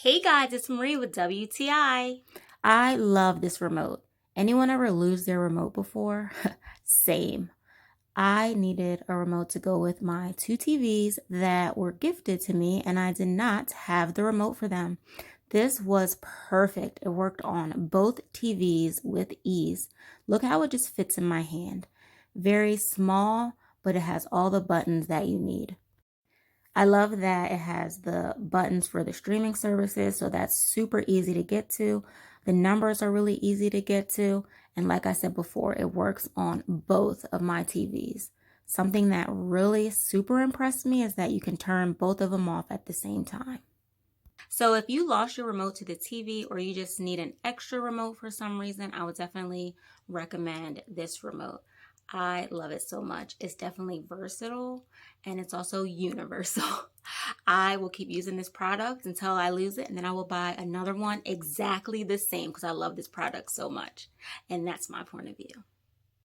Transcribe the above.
Hey guys, it's Marie with WTI. I love this remote. Anyone ever lose their remote before? Same. I needed a remote to go with my two TVs that were gifted to me, and I did not have the remote for them. This was perfect. It worked on both TVs with ease. Look how it just fits in my hand. Very small, but it has all the buttons that you need. I love that it has the buttons for the streaming services, so that's super easy to get to. The numbers are really easy to get to. And like I said before, it works on both of my TVs. Something that really super impressed me is that you can turn both of them off at the same time. So if you lost your remote to the TV or you just need an extra remote for some reason, I would definitely recommend this remote. I love it so much. It's definitely versatile and it's also universal. I will keep using this product until I lose it, and then I will buy another one exactly the same because I love this product so much. And that's my point of view.